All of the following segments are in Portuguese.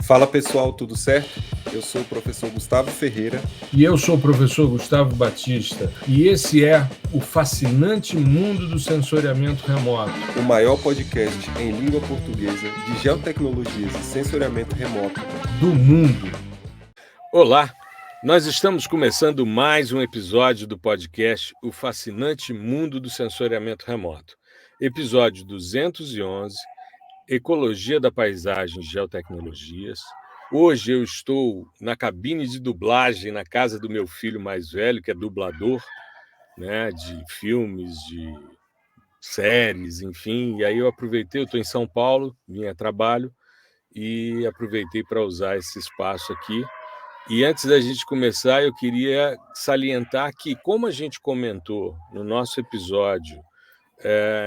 Fala pessoal, tudo certo? Eu sou o professor Gustavo Ferreira. E eu sou o professor Gustavo Batista. E esse é o fascinante mundo do sensoriamento remoto. O maior podcast em língua portuguesa de geotecnologias e sensoriamento remoto do mundo. Olá, nós estamos começando mais um episódio do podcast O Fascinante Mundo do Sensoriamento Remoto. Episódio 211, Ecologia da Paisagem e Geotecnologias. Hoje eu estou na cabine de dublagem na casa do meu filho mais velho, que é dublador, né, de filmes, de séries, enfim. E aí eu estou em São Paulo, vim a trabalho e aproveitei para usar esse espaço aqui. E antes da gente começar, eu queria salientar que, como a gente comentou no nosso episódio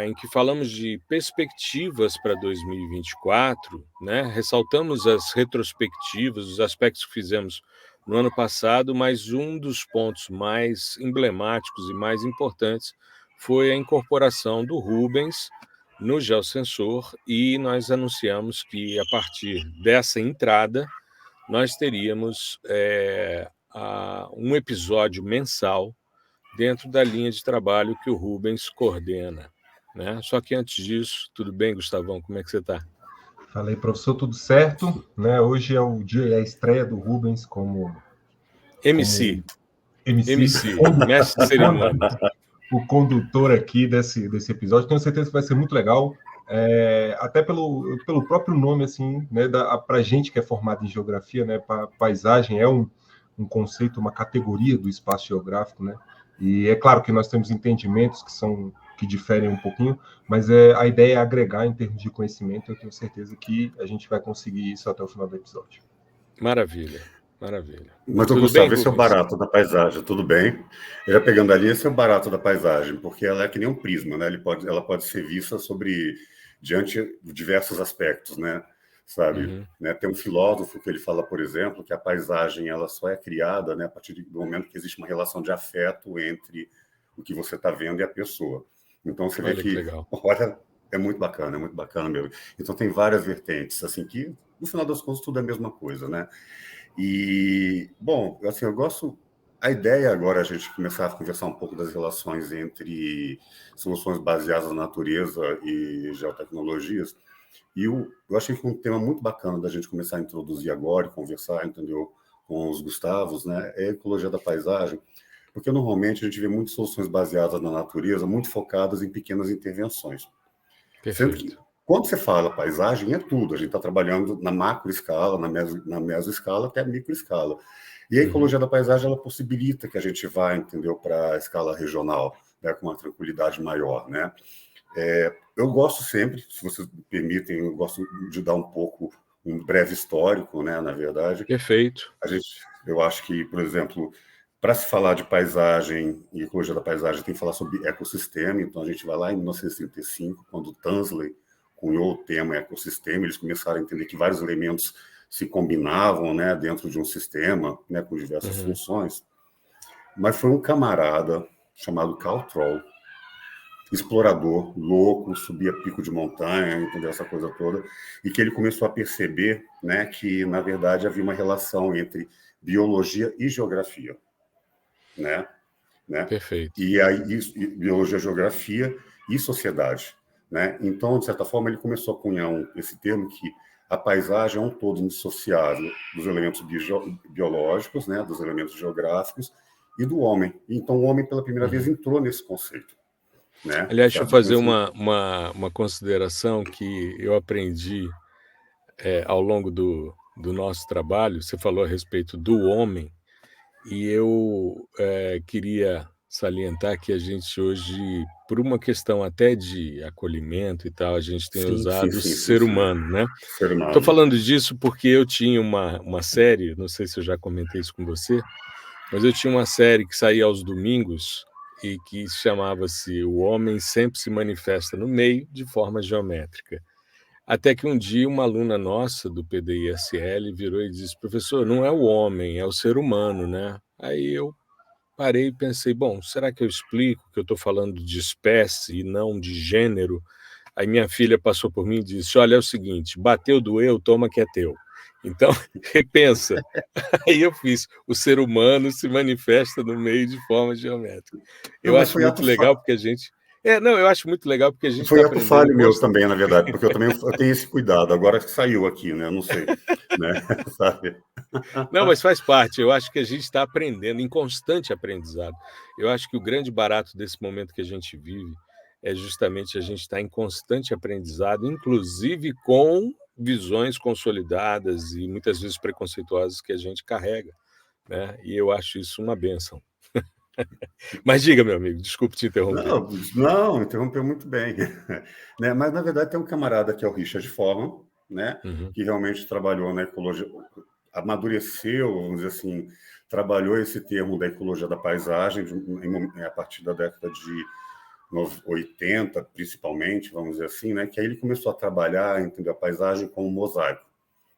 em que falamos de perspectivas para 2024, né? Ressaltamos as retrospectivas, os aspectos que fizemos no ano passado, mas um dos pontos mais emblemáticos e mais importantes foi a incorporação do Rubens no Geosensor, e nós anunciamos que, a partir dessa entrada, nós teríamos um episódio mensal dentro da linha de trabalho que o Rubens coordena, né? Só que antes disso, tudo bem, Gustavão? Como é que você está? Falei, professor, tudo certo, né? Hoje é o dia, é a estreia do Rubens como MC, mestre de cerimônia. O condutor aqui desse episódio. Tenho certeza que vai ser muito legal, até pelo próprio nome, assim, né? Para gente que é formado em geografia, né? Paisagem é um conceito, uma categoria do espaço geográfico, né? E é claro que nós temos entendimentos que diferem um pouquinho, mas a ideia é agregar em termos de conhecimento. Eu tenho certeza que a gente vai conseguir isso até o final do episódio. Maravilha, maravilha. Mas, Gustavo, esse é o barato da paisagem, tudo bem? Já pegando ali, esse é o barato da paisagem, porque ela é que nem um prisma, né? Ela pode ser vista diante de diversos aspectos, né? Sabe? Uhum. Né? Tem um filósofo que ele fala, por exemplo, que a paisagem ela só é criada, né, a partir do momento que existe uma relação de afeto entre o que você está vendo e a pessoa. Então você vê que olha, é muito bacana mesmo. Então tem várias vertentes, assim, que no final das contas tudo é a mesma coisa, né? E, bom, assim, eu gosto... A ideia agora é a gente começar a conversar um pouco das relações entre soluções baseadas na natureza e geotecnologias. E eu achei que um tema muito bacana da gente começar a introduzir agora e conversar, entendeu, com os Gustavos, né, é a ecologia da paisagem, porque normalmente a gente vê muitas soluções baseadas na natureza, muito focadas em pequenas intervenções. Perfeito. Quando você fala paisagem, é tudo. A gente está trabalhando na macroescala, na mesoescala até a microescala. E a ecologia da paisagem, ela possibilita que a gente vá, entendeu, para a escala regional, né, com uma tranquilidade maior, né? Eu gosto sempre, se vocês me permitem, eu gosto de dar um breve histórico, né, na verdade. Perfeito. Eu acho que, por exemplo, para se falar de paisagem e ecologia da paisagem, tem que falar sobre ecossistema. Então, a gente vai lá em 1935, quando Tansley cunhou o termo ecossistema, eles começaram a entender que vários elementos se combinavam, né, dentro de um sistema, né, com diversas funções. Mas foi um camarada chamado Carl Troll, explorador, louco, subia pico de montanha, entendeu, essa coisa toda, e que ele começou a perceber, né, que, na verdade, havia uma relação entre biologia e geografia, né? Perfeito. E aí, biologia, geografia e sociedade, né? Então, de certa forma, ele começou a cunhar esse termo que a paisagem é um todo indissociável dos elementos biológicos, né, dos elementos geográficos e do homem. Então, o homem, pela primeira vez, entrou nesse conceito. Né? Aliás, deixa eu fazer uma consideração que eu aprendi ao longo do nosso trabalho. Você falou a respeito do homem, e eu queria salientar que a gente hoje, por uma questão até de acolhimento e tal, a gente tem usado o ser humano, né? Estou falando disso porque eu tinha uma série, não sei se eu já comentei isso com você, mas eu tinha uma série que saía aos domingos e que chamava-se O Homem Sempre Se Manifesta no Meio, de forma geométrica. Até que um dia uma aluna nossa do PDI-SL virou e disse: professor, não é o homem, é o ser humano, né? Aí eu parei e pensei, bom, será que eu explico que eu estou falando de espécie e não de gênero? Aí minha filha passou por mim e disse: olha, é o seguinte, bateu, doeu, toma que é teu. Então, repensa. Aí eu fiz, o ser humano se manifesta no meio de forma geométrica. Eu acho muito legal porque a gente... eu acho muito legal porque a gente Foi está ato aprendendo... falho meu também, na verdade, porque eu tenho esse cuidado. Agora que saiu aqui, né? Eu não sei, né? Sabe? Não, mas faz parte. Eu acho que a gente está aprendendo, em constante aprendizado. Eu acho que o grande barato desse momento que a gente vive é justamente a gente estar em constante aprendizado, inclusive com visões consolidadas e muitas vezes preconceituosas que a gente carrega, né? E eu acho isso uma bênção. Mas diga, meu amigo, desculpe te interromper. Não, interrompeu muito bem. Né? Mas, na verdade, tem um camarada que é o Richard Foreman, né? Que realmente trabalhou na ecologia, amadureceu, vamos dizer assim, trabalhou esse termo da ecologia da paisagem a partir da década de 80, principalmente, vamos dizer assim, né? Que aí ele começou a trabalhar, entendeu, a paisagem como um mosaico,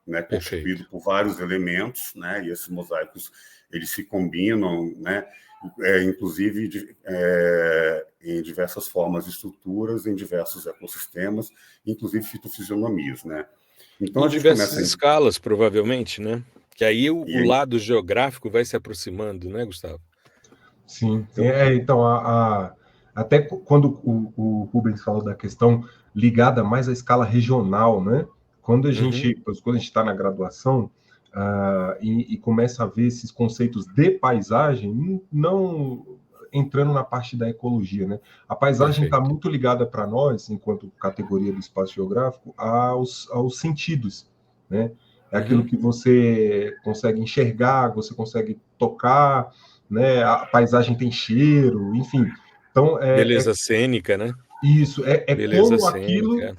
né? Constituído por vários elementos, né? E esses mosaicos, eles se combinam, né? Inclusive em diversas formas e estruturas, em diversos ecossistemas, inclusive fitofisionomias, né? Então em a gente diversas começa escalas, provavelmente, né? Que aí o lado geográfico vai se aproximando, né, Gustavo? Sim. Então, até quando o Rubens falou da questão ligada mais à escala regional, né? Quando a gente está na graduação e começa a ver esses conceitos de paisagem, não entrando na parte da ecologia, né? A paisagem está muito ligada para nós, enquanto categoria do espaço geográfico, aos sentidos, né? É aquilo que você consegue enxergar, você consegue tocar, né? A paisagem tem cheiro, enfim. Então, beleza cênica, né? Isso, beleza como cênica, aquilo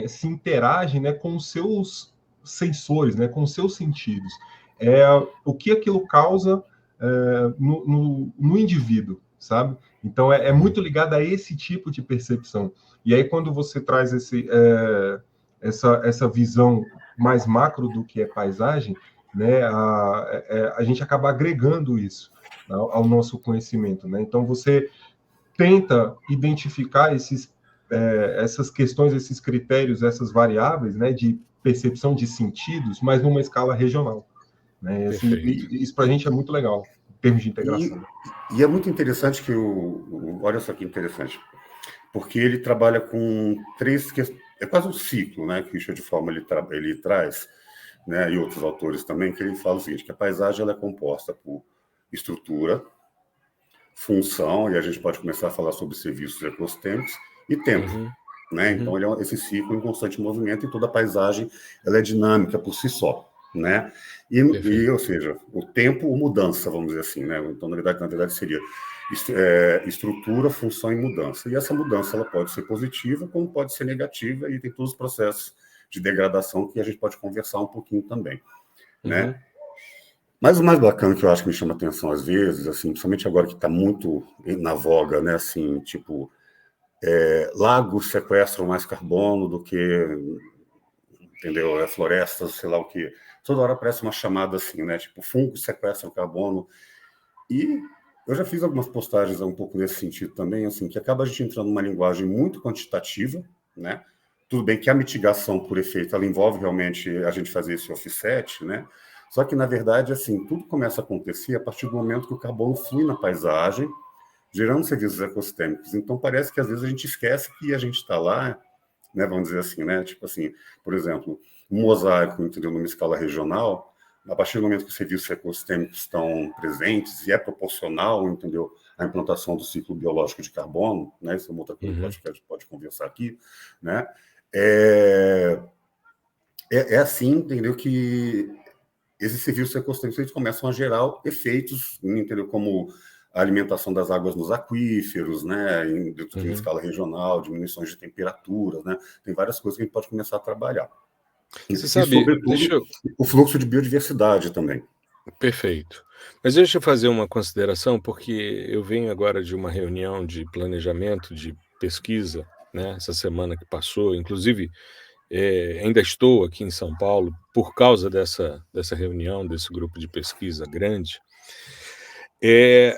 se interage, né, com os seus sensores, né, com os seus sentidos. O que aquilo causa no indivíduo, sabe? Então, é muito ligado a esse tipo de percepção. E aí, quando você traz essa visão mais macro do que é paisagem, né, a gente acaba agregando isso ao nosso conhecimento, né? Então, você tenta identificar essas questões, esses critérios, essas variáveis, né, de percepção de sentidos, mas numa escala regional, né? Assim, isso para a gente é muito legal, em termos de integração. E é muito interessante que olha só que interessante, porque ele trabalha com três questões, é quase um ciclo, né, que o Richard Foreman ele traz, né, e outros autores também, que ele fala o seguinte, que a paisagem ela é composta por estrutura, função, e a gente pode começar a falar sobre serviços ecossistêmicos, e tempo. Né? Então, ele é esse ciclo em constante movimento, e toda a paisagem ela é dinâmica por si só. Né? Ou seja, o tempo, mudança, vamos dizer assim. Né? Então, na verdade seria estrutura, função e mudança. E essa mudança ela pode ser positiva, como pode ser negativa, e tem todos os processos de degradação que a gente pode conversar um pouquinho também. Né? Mas o mais bacana que eu acho que me chama atenção às vezes, assim, principalmente agora que está muito na voga, né, assim, tipo, lagos sequestram mais carbono do que, entendeu? Florestas, sei lá o que. Toda hora parece uma chamada assim, né? Tipo, fungos sequestram carbono. E eu já fiz algumas postagens um pouco nesse sentido também, assim, que acaba a gente entrando numa linguagem muito quantitativa, né? Tudo bem que a mitigação por efeito, ela envolve realmente a gente fazer esse offset, né? Só que, na verdade, assim, tudo começa a acontecer a partir do momento que o carbono flui na paisagem, gerando serviços ecossistêmicos. Então, parece que, às vezes, a gente esquece que a gente está lá, né, vamos dizer assim, né? Tipo assim, por exemplo, um mosaico, entendeu, numa escala regional, a partir do momento que os serviços ecossistêmicos estão presentes e é proporcional, entendeu, à implantação do ciclo biológico de carbono, né? Isso é uma outra coisa que a gente pode conversar aqui, né? Assim, entendeu, que esses serviços ecossistêmicos começam a gerar efeitos, entendeu, como a alimentação das águas nos aquíferos, né, em escala regional, diminuições de temperaturas, né, tem várias coisas que a gente pode começar a trabalhar. Você sabe, sobretudo, o fluxo de biodiversidade também. Perfeito. Mas deixa eu fazer uma consideração, porque eu venho agora de uma reunião de planejamento, de pesquisa, né, essa semana que passou, inclusive ainda estou aqui em São Paulo por causa dessa reunião, desse grupo de pesquisa grande. E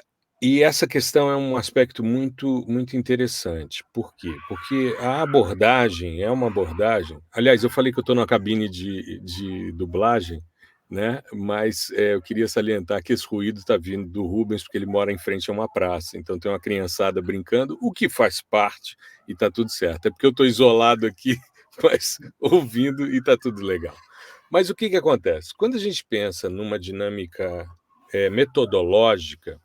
E essa questão é um aspecto muito, muito interessante. Por quê? Porque a abordagem é uma abordagem. Aliás, eu falei que eu estou numa cabine de dublagem, né? Mas eu queria salientar que esse ruído está vindo do Rubens, porque ele mora em frente a uma praça. Então tem uma criançada brincando, o que faz parte e está tudo certo. É porque eu estou isolado aqui, mas ouvindo e está tudo legal. Mas o que acontece? Quando a gente pensa numa dinâmica metodológica,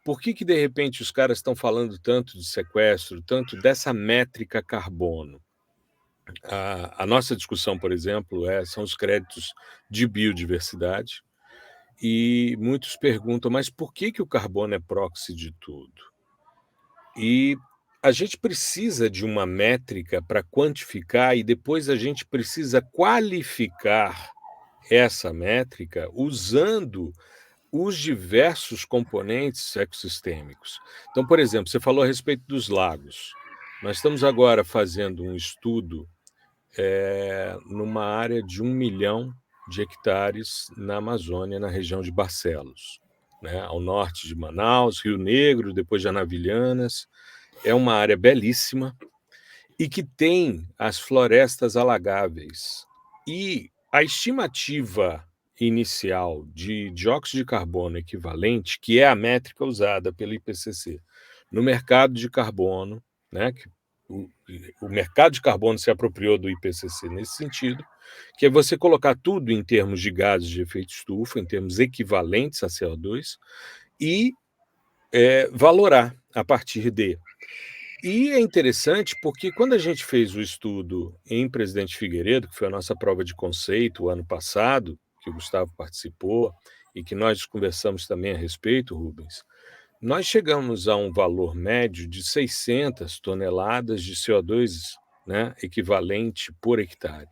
por que de repente os caras estão falando tanto de sequestro, tanto dessa métrica carbono? A nossa discussão, por exemplo, são os créditos de biodiversidade, e muitos perguntam, mas por que o carbono é proxy de tudo? E a gente precisa de uma métrica para quantificar, e depois a gente precisa qualificar essa métrica usando os diversos componentes ecossistêmicos. Então, por exemplo, você falou a respeito dos lagos. Nós estamos agora fazendo um estudo numa área de 1 milhão de hectares na Amazônia, na região de Barcelos, né? Ao norte de Manaus, Rio Negro, depois de Anavilhanas. É uma área belíssima e que tem as florestas alagáveis. E a estimativa inicial de dióxido de carbono equivalente, que é a métrica usada pelo IPCC no mercado de carbono, né, que o mercado de carbono se apropriou do IPCC nesse sentido, que é você colocar tudo em termos de gases de efeito estufa, em termos equivalentes a CO2, e valorar a partir de. E é interessante porque quando a gente fez o estudo em Presidente Figueiredo, que foi a nossa prova de conceito o ano passado, que o Gustavo participou e que nós conversamos também a respeito, Rubens, nós chegamos a um valor médio de 600 toneladas de CO2, né, equivalente por hectare.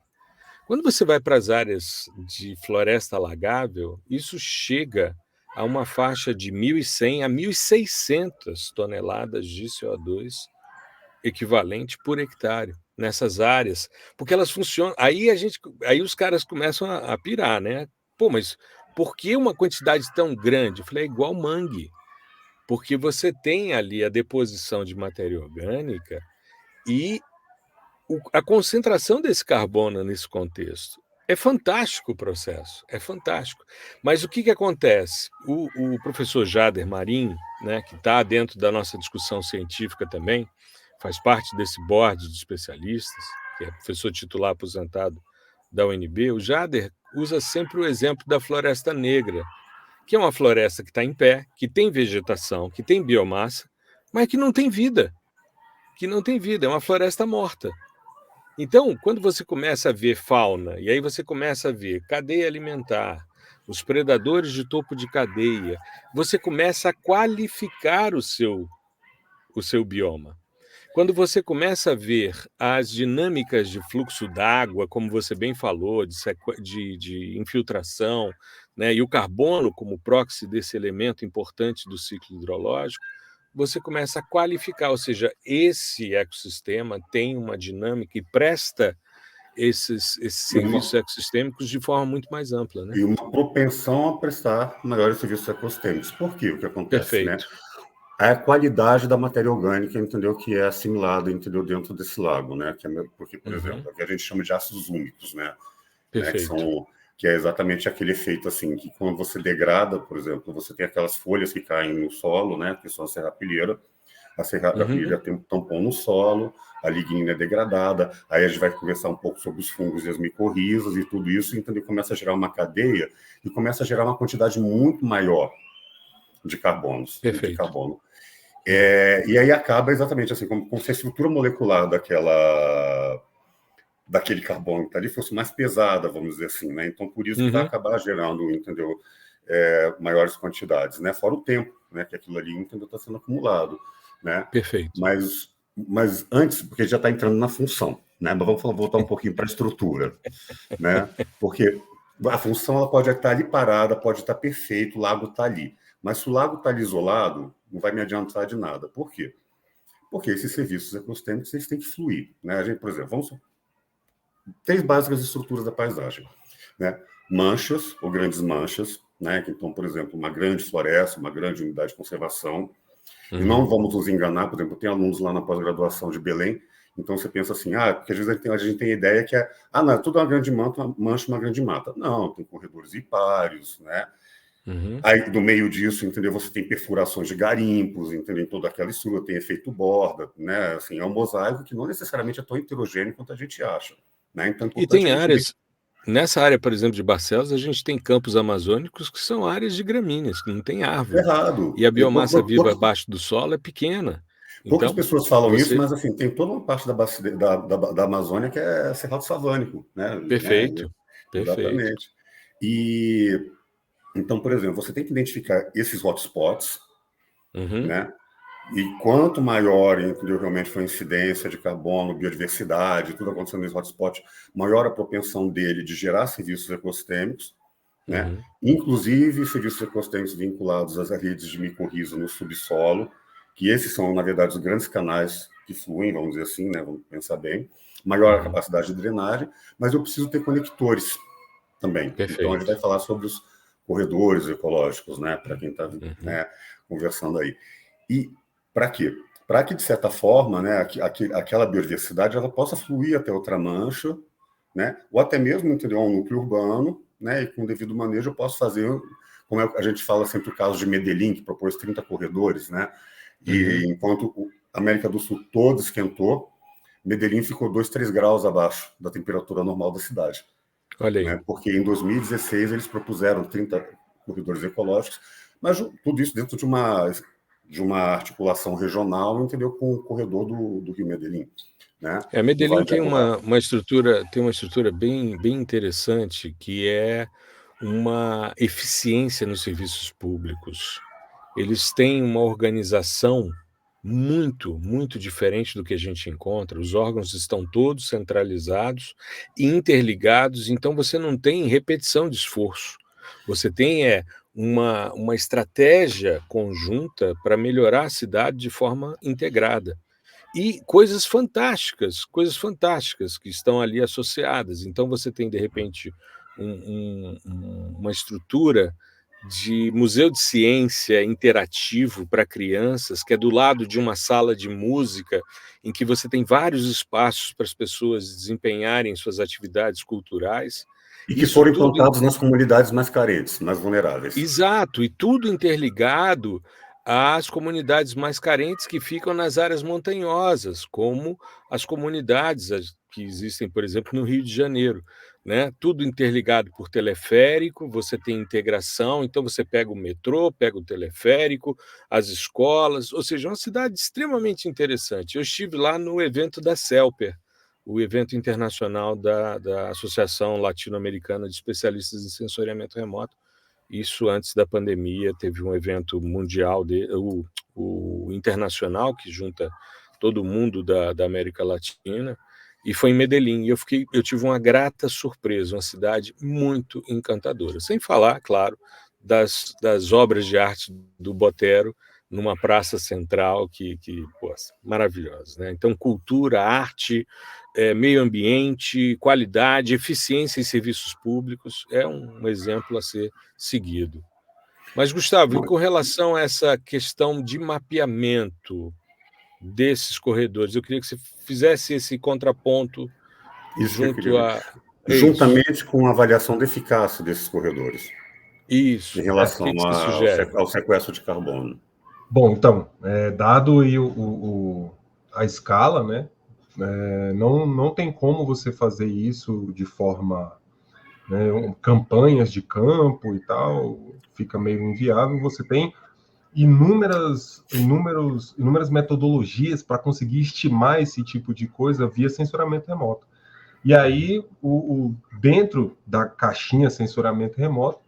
Quando você vai para as áreas de floresta alagável, isso chega a uma faixa de 1.100 a 1.600 toneladas de CO2 equivalente por hectare nessas áreas, porque elas funcionam. Aí os caras começam a pirar, né? Pô, mas por que uma quantidade tão grande? Eu falei, é igual mangue, porque você tem ali a deposição de matéria orgânica e a concentração desse carbono nesse contexto. É fantástico o processo, é fantástico. Mas o que acontece? O professor Jader Marim, né, que está dentro da nossa discussão científica também, faz parte desse board de especialistas, que é professor titular aposentado da UNB, o Jader usa sempre o exemplo da floresta negra, que é uma floresta que está em pé, que tem vegetação, que tem biomassa, mas que não tem vida. É uma floresta morta. Então, quando você começa a ver fauna, e aí você começa a ver cadeia alimentar, os predadores de topo de cadeia, você começa a qualificar o seu bioma. Quando você começa a ver as dinâmicas de fluxo d'água, como você bem falou, de infiltração, né, e o carbono como proxy desse elemento importante do ciclo hidrológico, você começa a qualificar, ou seja, esse ecossistema tem uma dinâmica e presta esses serviços ecossistêmicos de forma muito mais ampla, né? E uma propensão a prestar maiores serviços ecossistêmicos. Por quê? O que acontece, Perfeito. Né? A qualidade da matéria orgânica, entendeu, que é assimilada, entendeu, dentro desse lago, né? Porque, por exemplo, o que a gente chama de ácidos úmicos, né? Perfeito. Que é exatamente aquele efeito assim, que quando você degrada, por exemplo, você tem aquelas folhas que caem no solo, né? Que são a serrapilheira. A serrapilheira tem um tampão no solo, a lignina é degradada, aí a gente vai conversar um pouco sobre os fungos e as micorrizas e tudo isso, entendeu? Começa a gerar uma cadeia e começa a gerar uma quantidade muito maior de carbonos. Perfeito. De carbono. E aí acaba exatamente assim, como se a estrutura molecular daquele carbono que está ali fosse mais pesada, vamos dizer assim, né? Então, por isso que vai acabar gerando, entendeu, maiores quantidades, né? Fora o tempo, né? Que aquilo ali, entendeu, está sendo acumulado, né? Perfeito. Mas antes, porque já está entrando na função, né? Mas vamos voltar um pouquinho para a estrutura, né? Porque a função ela pode estar ali parada, pode estar perfeito, o lago está ali. Mas se o lago está ali isolado, não vai me adiantar de nada. Por quê? Porque esses serviços ecossistêmicos eles têm que fluir, né? A gente, por exemplo, 3 básicas estruturas da paisagem. né? Manchas ou grandes manchas, né? Então, por exemplo, uma grande floresta, uma grande unidade de conservação. E não vamos nos enganar, por exemplo, tem alunos lá na pós-graduação de Belém, então você pensa assim, porque às vezes a gente tem a ideia que não, é tudo uma grande mancha, uma grande mata. Não, tem corredores ripários, né? Aí, no meio disso, entendeu? Você tem perfurações de garimpos, entendeu? Em toda aquela estrutura, tem efeito borda, né? Assim, é um mosaico que não necessariamente é tão heterogêneo quanto a gente acha, né? Então, e tem áreas, nessa área, por exemplo, de Barcelos, a gente tem campos amazônicos que são áreas de gramíneas, que não tem árvore. Errado. E a biomassa viva abaixo do solo é pequena. Poucas Então, pessoas falam isso, mas assim, tem toda uma parte da Amazônia que é cerrado savânico, né? Perfeito. Exatamente. E então, por exemplo, você tem que identificar esses hotspots, né? E quanto maior, entendeu, realmente foi a incidência de carbono, biodiversidade, tudo acontecendo nesse hotspot, maior a propensão dele de gerar serviços ecossistêmicos, né? Inclusive serviços ecossistêmicos vinculados às redes de micorriza no subsolo, que esses são, na verdade, os grandes canais que fluem, vamos dizer assim, né? Vamos pensar bem. Maior a capacidade de drenagem, mas eu preciso ter conectores também. Perfeito. Então, a gente vai falar sobre os corredores ecológicos, né? Para quem está conversando aí. E para quê? Para que, de certa forma, né, aquela biodiversidade ela possa fluir até outra mancha, né? Ou até mesmo, entendeu, um núcleo urbano, né? E com o devido manejo eu posso fazer, como a gente fala sempre o caso de Medellín, que propôs 30 corredores, né? E enquanto a América do Sul toda esquentou, Medellín ficou 2, 3 graus abaixo da temperatura normal da cidade. Olha aí. Né? Porque em 2016 eles propuseram 30 corredores ecológicos, mas tudo isso dentro de uma articulação regional, entendeu? Com o corredor do Rio Medellín. Né? Medellín tem uma estrutura bem interessante, que é uma eficiência nos serviços públicos. Eles têm uma organização muito, muito diferente do que a gente encontra. Os órgãos estão todos centralizados e interligados, então você não tem repetição de esforço. Você tem uma estratégia conjunta para melhorar a cidade de forma integrada. E coisas fantásticas que estão ali associadas. Então você tem, de repente, uma estrutura de museu de ciência interativo para crianças, que é do lado de uma sala de música, em que você tem vários espaços para as pessoas desempenharem suas atividades culturais. E que foram implantados nas comunidades mais carentes, mais vulneráveis. Exato, e tudo interligado às comunidades mais carentes que ficam nas áreas montanhosas, como as comunidades que existem, por exemplo, no Rio de Janeiro. Né? Tudo interligado por teleférico, você tem integração, então você pega o metrô, pega o teleférico, as escolas, ou seja, uma cidade extremamente interessante. Eu estive lá no evento da CELPER, o evento internacional da Associação Latino-Americana de Especialistas em Sensoriamento Remoto. Isso antes da pandemia, teve um evento mundial, o internacional, que junta todo mundo da América Latina, e foi em Medellín, e eu tive uma grata surpresa, uma cidade muito encantadora. Sem falar, claro, das obras de arte do Botero, numa praça central maravilhosas. Né? Então, cultura, arte, meio ambiente, qualidade, eficiência em serviços públicos, é um exemplo a ser seguido. Mas, Gustavo, e com relação a essa questão de mapeamento desses corredores, eu queria que você fizesse esse contraponto juntamente com a avaliação da eficácia desses corredores. Isso. Em relação ao sequestro de carbono. Bom, então, dado aí a escala, né, não tem como você fazer isso de forma, né, campanhas de campo e tal, fica meio inviável. Você tem inúmeras metodologias para conseguir estimar esse tipo de coisa via sensoramento remoto. E aí, dentro da caixinha sensoramento remoto,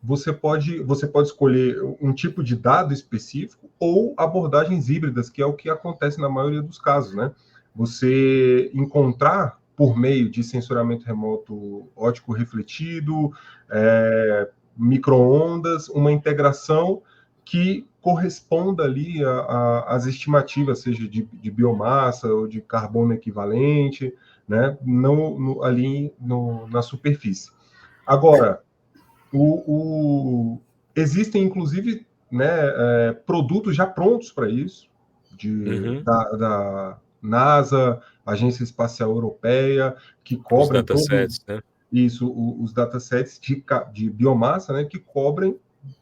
você pode escolher um tipo de dado específico ou abordagens híbridas, que é o que acontece na maioria dos casos, né? Você encontrar, por meio de sensoramento remoto óptico refletido, micro-ondas, uma integração que corresponda ali às estimativas, seja de biomassa ou de carbono equivalente, né? Ali na superfície. Agora, existem, inclusive, né, produtos já prontos para isso, da NASA, Agência Espacial Europeia, que cobrem os datasets, né? Isso, os datasets de biomassa, né, que cobrem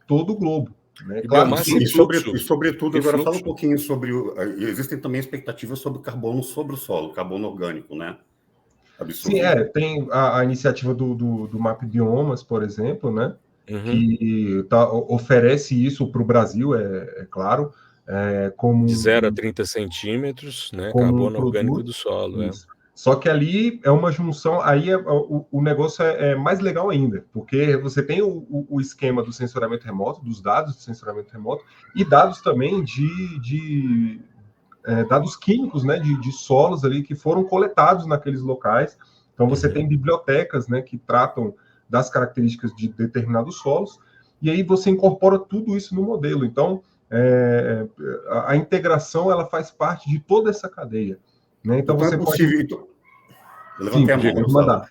todo o globo. Né? Claro, e sobretudo, agora fala um pouquinho sobre... Existem também expectativas sobre o carbono sobre o solo, carbono orgânico, né? Sim, tem a iniciativa do Map Biomas, por exemplo, né? Que oferece isso para o Brasil, é claro, como... De 0 a 30 centímetros, né? Carbono orgânico do solo. Só que ali é uma junção, aí o negócio é mais legal ainda, porque você tem o esquema do sensoriamento remoto, dos dados de sensoriamento remoto, e dados também de dados químicos, né, de solos ali que foram coletados naqueles locais. Então você tem bibliotecas, né, que tratam das características de determinados solos, e aí você incorpora tudo isso no modelo. Então a integração ela faz parte de toda essa cadeia. Né? Então você possível. pode... Eu levantei a mão, Gustavo.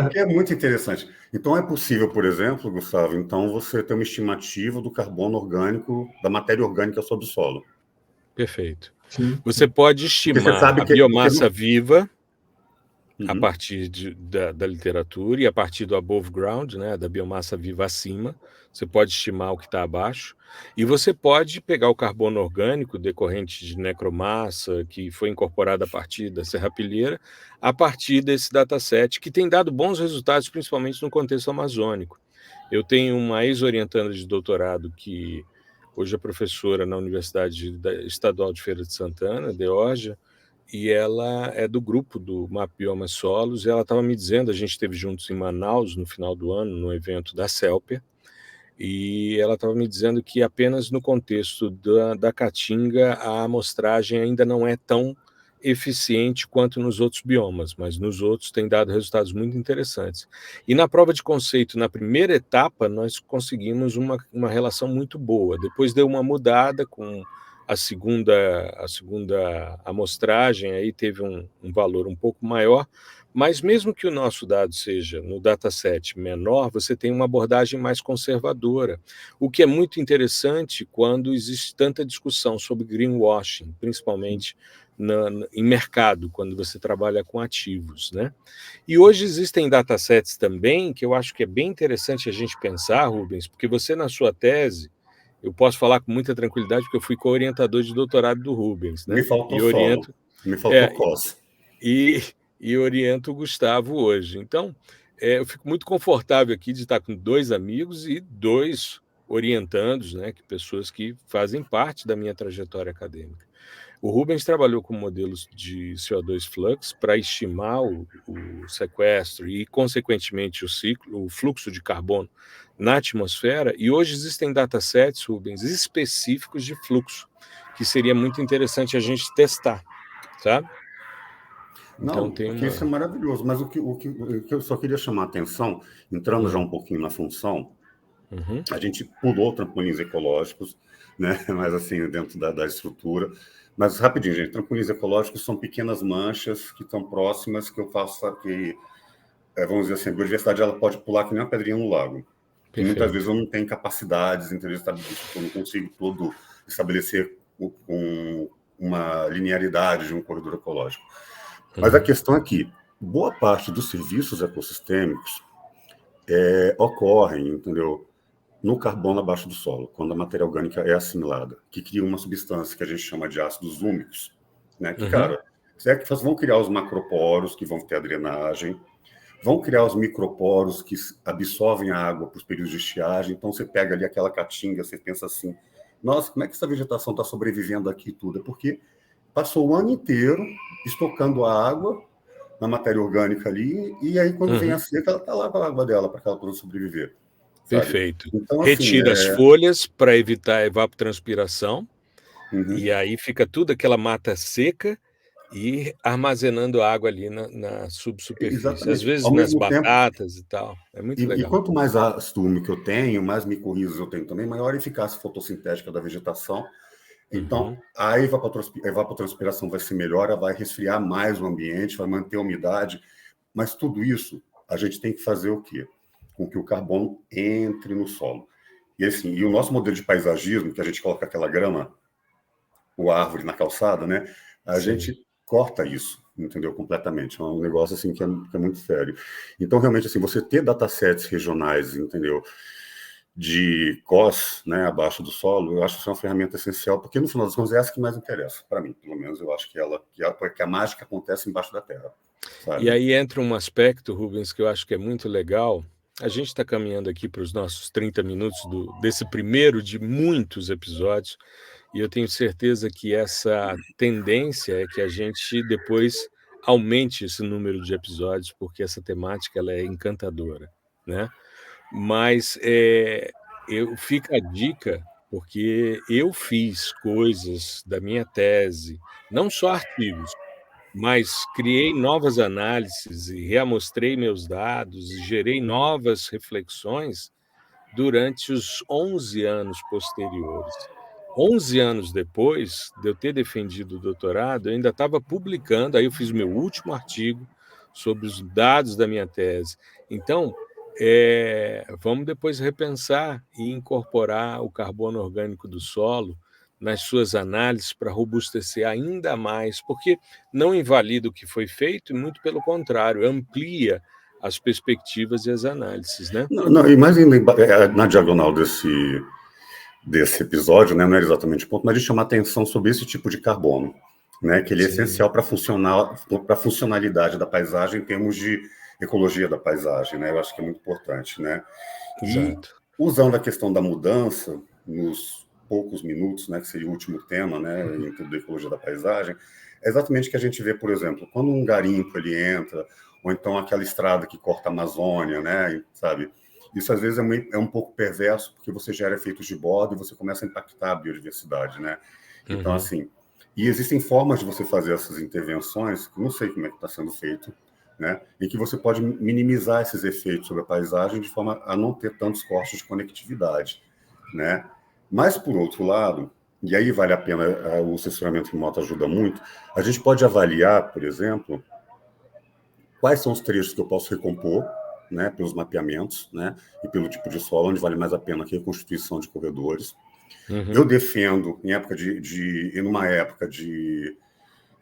Porque é muito interessante. Então é possível, por exemplo, Gustavo, então você ter uma estimativa do carbono orgânico, da matéria orgânica sobre o solo. Perfeito. Sim. Você pode estimar a biomassa viva a partir da literatura e a partir do above ground, né, da biomassa viva acima. Você pode estimar o que está abaixo. E você pode pegar o carbono orgânico decorrente de necromassa, que foi incorporado a partir da serrapilheira, a partir desse dataset, que tem dado bons resultados, principalmente no contexto amazônico. Eu tenho uma ex-orientanda de doutorado que hoje é professora na Universidade Estadual de Feira de Santana, Geórgia, e ela é do grupo do Map Biomas Solos, e ela estava me dizendo, a gente esteve juntos em Manaus no final do ano, no evento da CELPEA, e ela estava me dizendo que apenas no contexto da Caatinga a amostragem ainda não é tão eficiente quanto nos outros biomas, mas nos outros tem dado resultados muito interessantes. E na prova de conceito, na primeira etapa, nós conseguimos uma relação muito boa. Depois deu uma mudada com a segunda amostragem, aí teve um valor um pouco maior, mas mesmo que o nosso dado seja no dataset menor, você tem uma abordagem mais conservadora, o que é muito interessante quando existe tanta discussão sobre greenwashing, principalmente em mercado, quando você trabalha com ativos, né? E hoje existem datasets também, que eu acho que é bem interessante a gente pensar, Rubens, porque você na sua tese, eu posso falar com muita tranquilidade, porque eu fui co-orientador de doutorado do Rubens, né? Me faltou solo, me faltou COS. E oriento o Gustavo hoje. Então, eu fico muito confortável aqui de estar com 2 amigos e 2 orientandos, né, pessoas que fazem parte da minha trajetória acadêmica. O Rubens trabalhou com modelos de CO2 flux para estimar o sequestro e, consequentemente, o fluxo de carbono na atmosfera, e hoje existem datasets, Rubens, específicos de fluxo, que seria muito interessante a gente testar, sabe? Não, porque isso é maravilhoso, mas o que eu só queria chamar a atenção, entrando já um pouquinho na função, a gente pulou trampolins ecológicos, né? Mas assim, dentro da estrutura. Mas rapidinho, gente, trampolins ecológicos são pequenas manchas que estão próximas, que eu faço que, vamos dizer assim, a biodiversidade ela pode pular que nem uma pedrinha no lago. Que muitas vezes eu não tenho capacidades, entendeu? Eu não consigo todo estabelecer com uma linearidade de um corredor ecológico. Mas a questão é que boa parte dos serviços ecossistêmicos ocorrem, entendeu, no carbono abaixo do solo, quando a matéria orgânica é assimilada, que cria uma substância que a gente chama de ácidos úmicos, né? Que, cara, vão criar os macroporos que vão ter a drenagem, vão criar os microporos que absorvem a água para os períodos de estiagem. Então você pega ali aquela caatinga, você pensa assim, nossa, como é que essa vegetação está sobrevivendo aqui e tudo? É porque passou o ano inteiro estocando a água na matéria orgânica ali, e aí quando vem a seca, ela está lá com a água dela para que ela possa sobreviver. Sabe? Perfeito. Então, retira as folhas para evitar a evapotranspiração, e aí fica tudo aquela mata seca e armazenando água ali na subsuperfície. Exatamente. Às vezes nas batatas e tal. É muito legal. E quanto mais ácido úmico eu tenho, mais micorrizas eu tenho também, maior a eficácia fotossintética da vegetação. Então, a evapotranspiração vai ser melhor, vai resfriar mais o ambiente, vai manter a umidade, mas tudo isso a gente tem que fazer o quê? com que o carbono entre no solo. E assim, e o nosso modelo de paisagismo, que a gente coloca aquela grama, ou árvore na calçada, né? A gente corta isso, entendeu? Completamente. É um negócio assim que é muito sério. Então, realmente, assim, você ter datasets regionais, entendeu? De COS, né, abaixo do solo, eu acho que isso é uma ferramenta essencial, porque no final das contas é essa que mais interessa, para mim, pelo menos. Eu acho que a mágica acontece embaixo da terra. Sabe? E aí entra um aspecto, Rubens, que eu acho que é muito legal. A gente está caminhando aqui para os nossos 30 minutos desse primeiro de muitos episódios, e eu tenho certeza que essa tendência é que a gente depois aumente esse número de episódios, porque essa temática ela é encantadora, né? Mas fica a dica, porque eu fiz coisas da minha tese, não só artigos, mas criei novas análises e reamostrei meus dados e gerei novas reflexões durante os 11 anos posteriores. 11 anos depois de eu ter defendido o doutorado, eu ainda estava publicando, aí eu fiz meu último artigo sobre os dados da minha tese. Então, vamos depois repensar e incorporar o carbono orgânico do solo nas suas análises para robustecer ainda mais, porque não invalida o que foi feito, e muito pelo contrário, amplia as perspectivas e as análises, né? Não, e mais ainda na diagonal desse episódio, né, não era exatamente o ponto, mas de chamar atenção sobre esse tipo de carbono, né, que ele é essencial para a funcionalidade da paisagem em termos de ecologia da paisagem, né? Eu acho que é muito importante, né? Exato. E usando a questão da mudança nos poucos minutos, né, que seria o último tema, né, em tudo da ecologia da paisagem, é exatamente o que a gente vê, por exemplo, quando um garimpo ele entra, ou então aquela estrada que corta a Amazônia, né, sabe? Isso às vezes é um pouco perverso, porque você gera efeitos de borda e você começa a impactar a biodiversidade, né? Então, assim, e existem formas de você fazer essas intervenções, que não sei como é que está sendo feito, né, em que você pode minimizar esses efeitos sobre a paisagem de forma a não ter tantos cortes de conectividade, né? Mas, por outro lado, e aí vale a pena, o assessoramento remoto ajuda muito, a gente pode avaliar, por exemplo, quais são os trechos que eu posso recompor, né, pelos mapeamentos, né, e pelo tipo de solo, onde vale mais a pena a reconstituição de corredores. Eu defendo, numa época de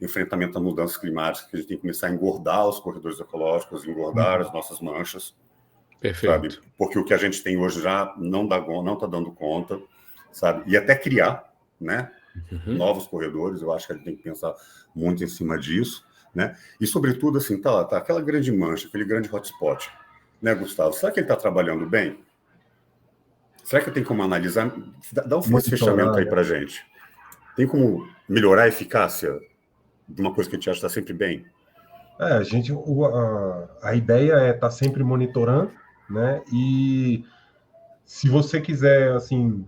enfrentamento à mudança climática, que a gente tem que começar a engordar os corredores ecológicos, engordar as nossas manchas. Perfeito. Sabe? Porque o que a gente tem hoje já não está dando conta, sabe? E até criar, né, novos corredores, eu acho que a gente tem que pensar muito em cima disso, né? E, sobretudo, assim, tá aquela grande mancha, aquele grande hotspot, né, Gustavo? Será que ele está trabalhando bem? Será que eu tenho como analisar? Dá esse fechamento aí para a gente. Tem como melhorar a eficácia de uma coisa que a gente acha que está sempre bem? A ideia é estar sempre monitorando, né? E se você quiser, assim,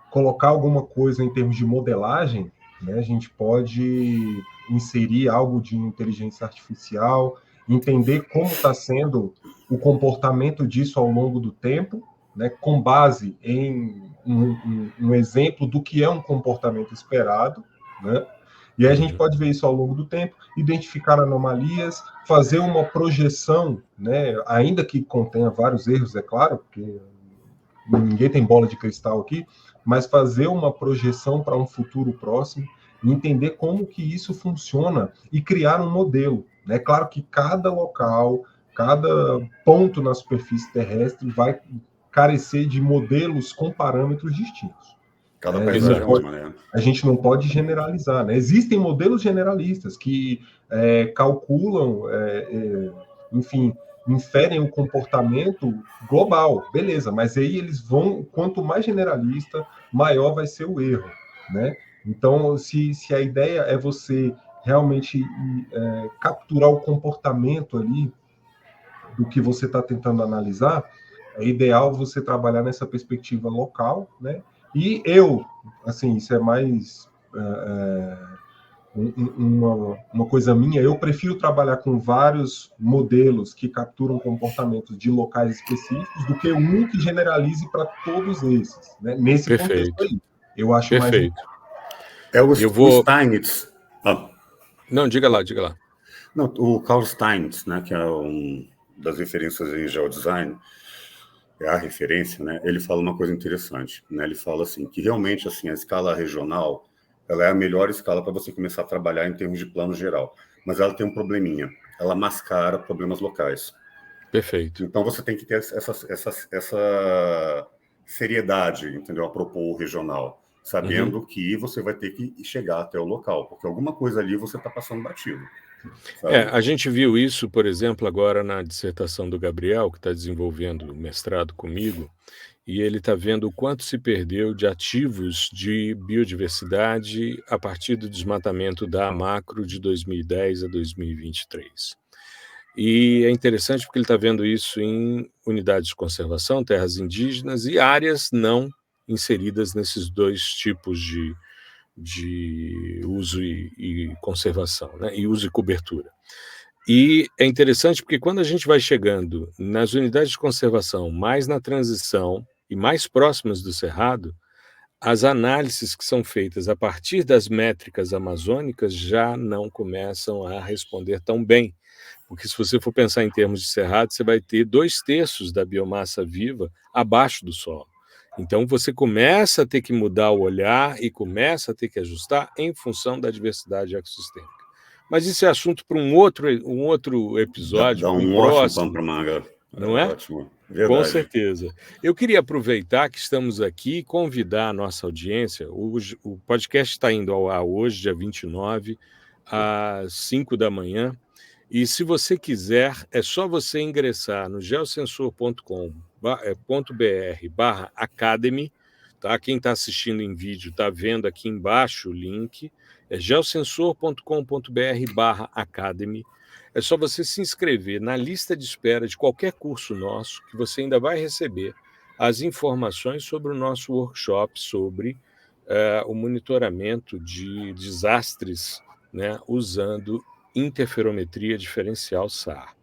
colocar alguma coisa em termos de modelagem, né, a gente pode inserir algo de inteligência artificial, entender como está sendo o comportamento disso ao longo do tempo, né, com base em um exemplo do que é um comportamento esperado, né? E aí a gente pode ver isso ao longo do tempo, identificar anomalias, fazer uma projeção, né, ainda que contenha vários erros, é claro, porque ninguém tem bola de cristal aqui, mas fazer uma projeção para um futuro próximo, entender como que isso funciona e criar um modelo. É claro que cada local, cada ponto na superfície terrestre vai carecer de modelos com parâmetros distintos. Cada paisagem é uma maneira. A gente não pode generalizar, né? Existem modelos generalistas que calculam, enfim, inferem o comportamento global, beleza, mas aí eles vão, quanto mais generalista, maior vai ser o erro, né? Então, se a ideia é você realmente capturar o comportamento ali do que você está tentando analisar, é ideal você trabalhar nessa perspectiva local, né? E assim, isso é mais uma coisa minha, eu prefiro trabalhar com vários modelos que capturam comportamentos de locais específicos do que um que generalize para todos esses, né? Nesse contexto aí. Eu acho Perfeito. mais... O Steinitz... Não, diga lá. Não, o Carl Steinitz, né, que é das referências em geodesign, é a referência, né? Ele fala uma coisa interessante, né? Ele fala assim, que realmente assim, a escala regional ela é a melhor escala para você começar a trabalhar em termos de plano geral, mas ela tem um probleminha, ela mascara problemas locais. Perfeito. Então você tem que ter essa seriedade, entendeu? A propor o regional, sabendo que você vai ter que chegar até o local, porque alguma coisa ali você está passando batido. Sabe? A gente viu isso, por exemplo, agora na dissertação do Gabriel, que está desenvolvendo o mestrado comigo, e ele está vendo o quanto se perdeu de ativos de biodiversidade a partir do desmatamento da macro de 2010 a 2023. E é interessante porque ele está vendo isso em unidades de conservação, terras indígenas e áreas não inseridas nesses dois tipos de uso e conservação, né? E uso e cobertura. E é interessante porque quando a gente vai chegando nas unidades de conservação, mais na transição e mais próximas do cerrado, as análises que são feitas a partir das métricas amazônicas já não começam a responder tão bem. Porque se você for pensar em termos de cerrado, você vai ter 2/3 da biomassa viva abaixo do solo. Então você começa a ter que mudar o olhar e começa a ter que ajustar em função da diversidade ecossistêmica. Mas isso é assunto para um outro episódio, dá um ótimo pano para manga. Não é? Ótimo. Verdade. Com certeza. Eu queria aproveitar que estamos aqui e convidar a nossa audiência. O podcast está indo ao ar hoje, dia 29, às 5 da manhã. E se você quiser, é só você ingressar no geosensor.com.br/academy. Tá? Quem está assistindo em vídeo está vendo aqui embaixo o link. É geosensor.com.br/academy. É só você se inscrever na lista de espera de qualquer curso nosso, que você ainda vai receber as informações sobre o nosso workshop sobre o monitoramento de desastres, né, usando interferometria diferencial SAR.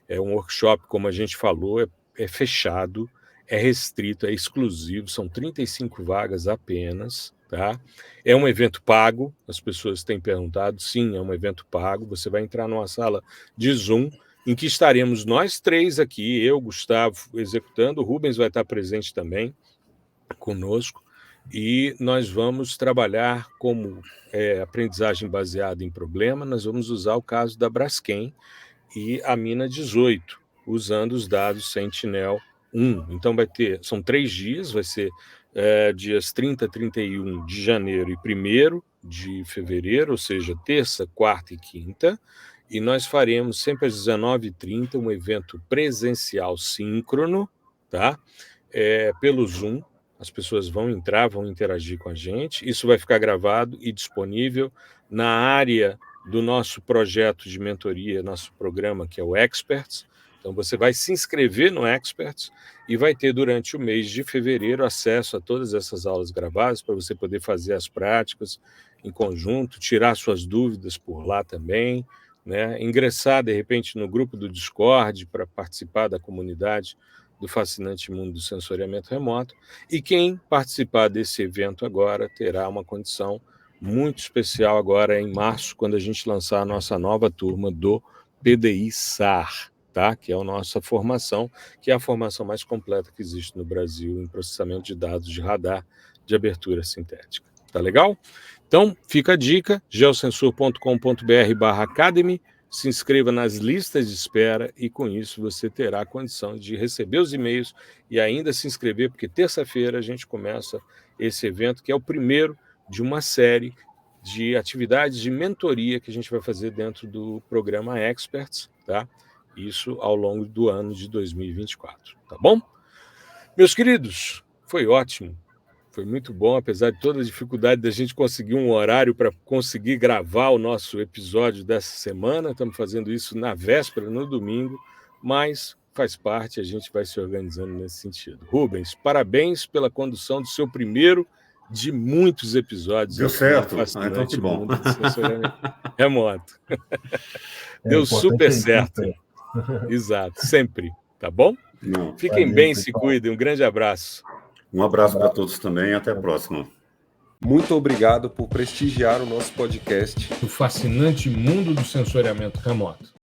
É um workshop, como a gente falou, é fechado, é restrito, é exclusivo, são 35 vagas apenas. Tá? É um evento pago, as pessoas têm perguntado, sim, é um evento pago, você vai entrar numa sala de Zoom, em que estaremos nós três aqui, eu, Gustavo, executando, o Rubens vai estar presente também conosco, e nós vamos trabalhar como aprendizagem baseada em problema, nós vamos usar o caso da Braskem e a mina 18, usando os dados Sentinel-1. Então são 3 dias, vai ser dias 30, 31 de janeiro e 1º de fevereiro, ou seja, terça, quarta e quinta, e nós faremos sempre às 19h30 um evento presencial síncrono, tá? Pelo Zoom. As pessoas vão entrar, vão interagir com a gente. Isso vai ficar gravado e disponível na área do nosso projeto de mentoria, nosso programa, que é o Experts. Então, você vai se inscrever no Experts e vai ter, durante o mês de fevereiro, acesso a todas essas aulas gravadas para você poder fazer as práticas em conjunto, tirar suas dúvidas por lá também, né? Ingressar, de repente, no grupo do Discord para participar da comunidade do fascinante mundo do sensoriamento remoto. E quem participar desse evento agora terá uma condição muito especial agora em março, quando a gente lançar a nossa nova turma do PDI SAR, tá? Que é a nossa formação, que é a formação mais completa que existe no Brasil em processamento de dados de radar de abertura sintética. Tá legal? Então, fica a dica, geosensor.com.br/academy, se inscreva nas listas de espera e com isso você terá a condição de receber os e-mails e ainda se inscrever, porque terça-feira a gente começa esse evento, que é o primeiro de uma série de atividades de mentoria que a gente vai fazer dentro do programa Experts, tá? Isso ao longo do ano de 2024, tá bom? Meus queridos, foi ótimo. Foi muito bom, apesar de toda a dificuldade da gente conseguir um horário para conseguir gravar o nosso episódio dessa semana. Estamos fazendo isso na véspera, no domingo, mas faz parte, a gente vai se organizando nesse sentido. Rubens, parabéns pela condução do seu primeiro de muitos episódios. Deu certo, então que bom. Remoto. Deu super certo. Exato, sempre, tá bom? Não. Fiquem bem, se cuidem. Um grande abraço. Um abraço para todos também e até a próxima. Muito obrigado por prestigiar o nosso podcast. O fascinante mundo do sensoriamento remoto.